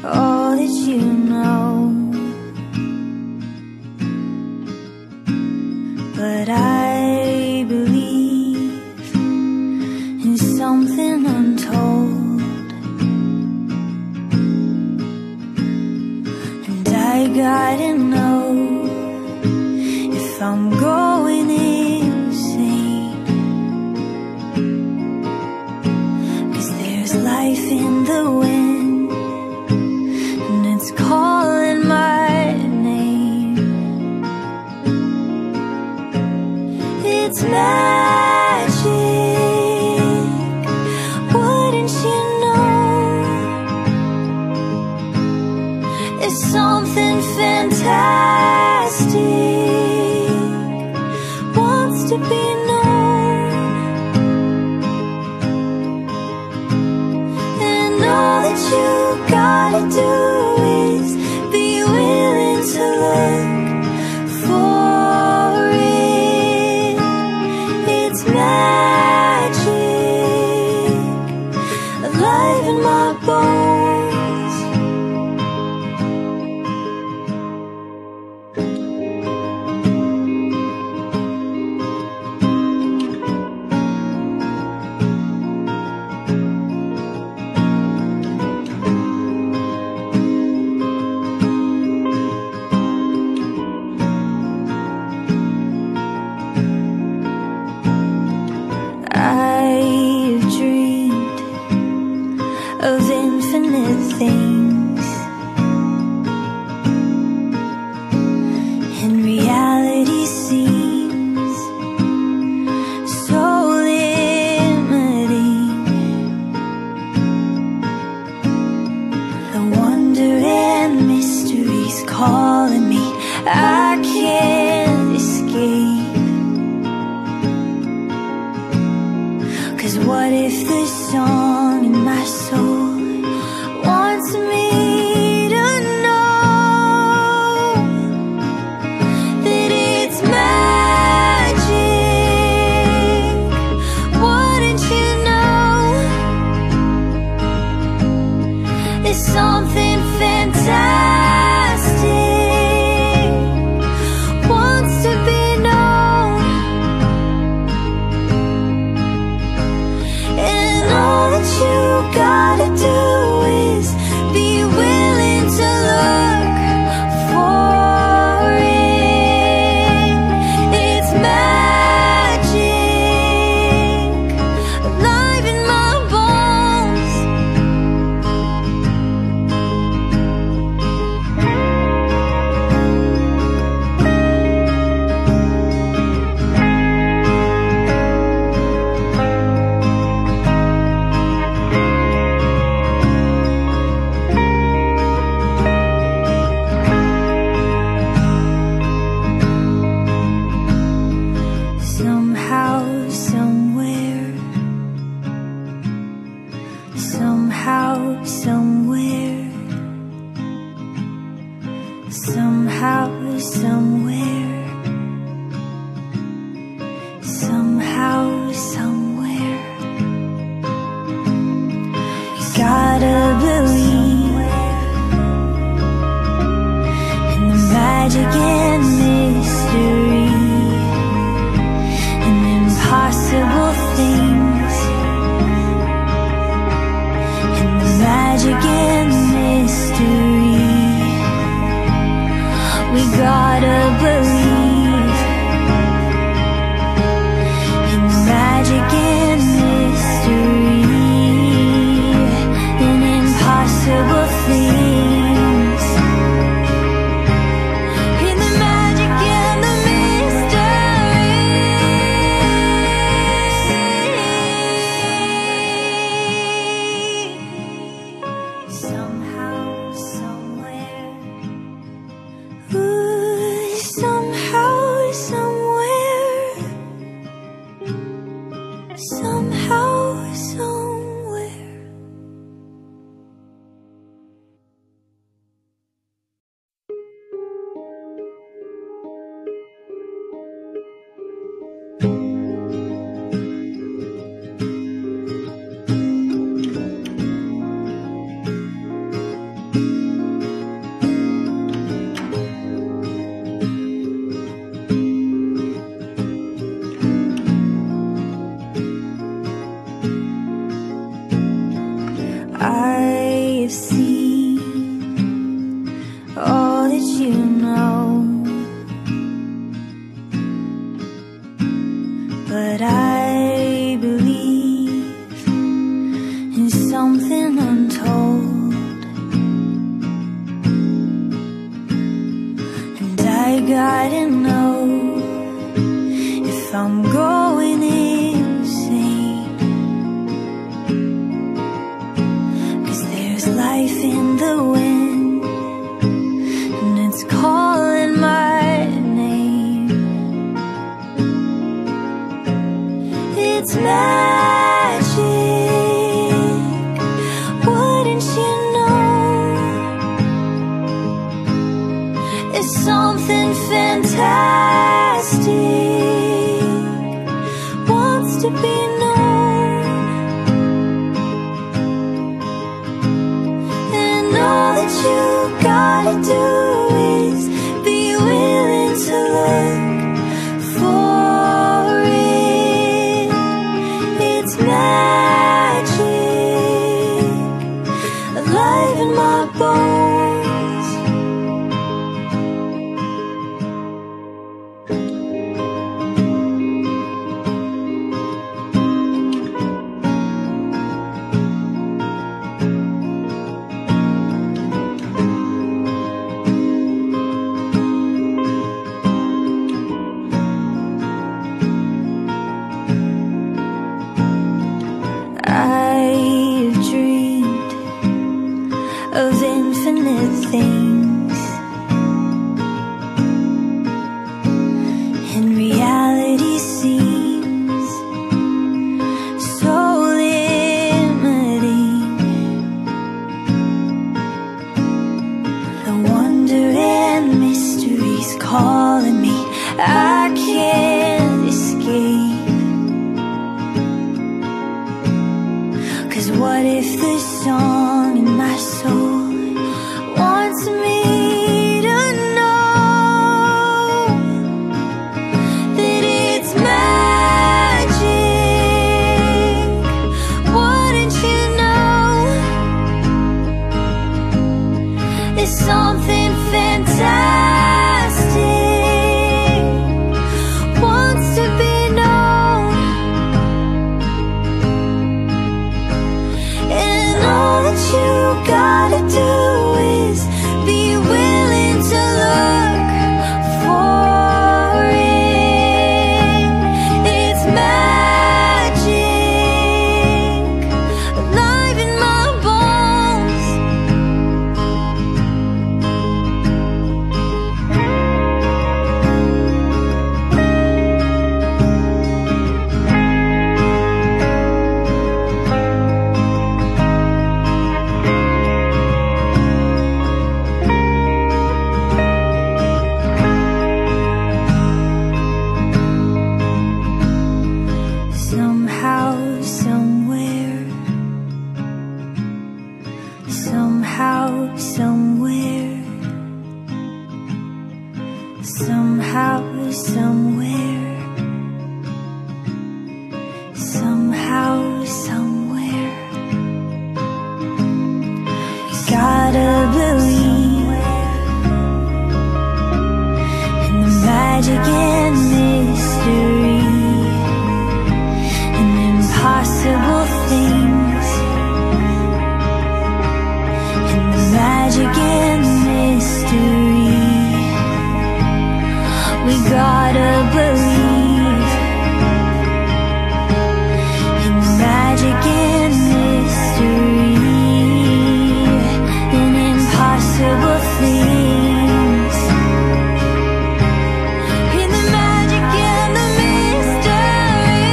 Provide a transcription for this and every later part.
all that you know. But I believe in something untold, and I gotta know if I'm going insane, 'cause there's life in the wind, and it's calling my name. It's magic, wouldn't you know? It's something fantastic, wants to be known. And all that you gotta do is be willing to look for it. It's magic, alive in my bones. I've dreamed of infinite things, and reality seems so limiting. The wonder and mystery's calling me, I can't escape. 'Cause what if the song in my soul wants me to know that it's magic? Wouldn't you know? It's something fantastic, wants to be known. And all that you gotta do is be willing to look for it. It's magic, alive in my bones. Somehow, somewhere, somehow, somewhere, somehow, somewhere, somehow, somewhere. You gotta believe in the magic and mystery, impossible things, and the magic and mystery. We gotta believe. gotta know if I'm going insane. 'Cause there's life in the wind, and it's calling my name. It's magic, wouldn't you know? It's something fantastic, wants to be known. And all that you gotta do is be willing to look for it. It's magic, alive in my bones. I've dreamed of infinite things, and reality seems so limiting. The wonder and mystery's calling me, I can't escape. 'Cause what if the song in my soul wants me to know that it's magic? Wouldn't you know? It's something fantastic, wants to be known. And all that you gotta do is be willing to look for it. It's magic, alive in my bones. Somehow, somewhere, somehow, somewhere, somehow, somewhere, somehow, somewhere. Gotta believe in the magic and mystery, and impossible things, in the magic and mystery. We gotta believe in the magic and mystery, and impossible things, in the magic and the mystery.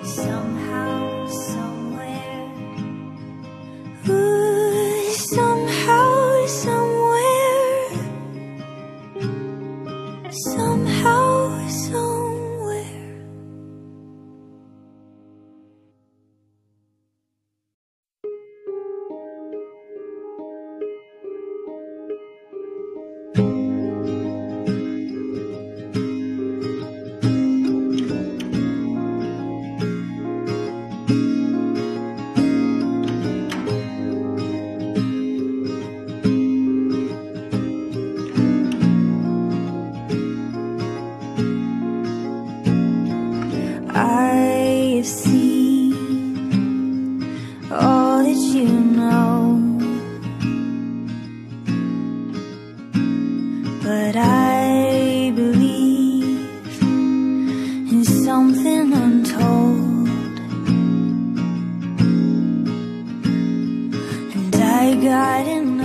Somehow, somewhere, ooh, somehow, somewhere, somehow, somewhere. forgotten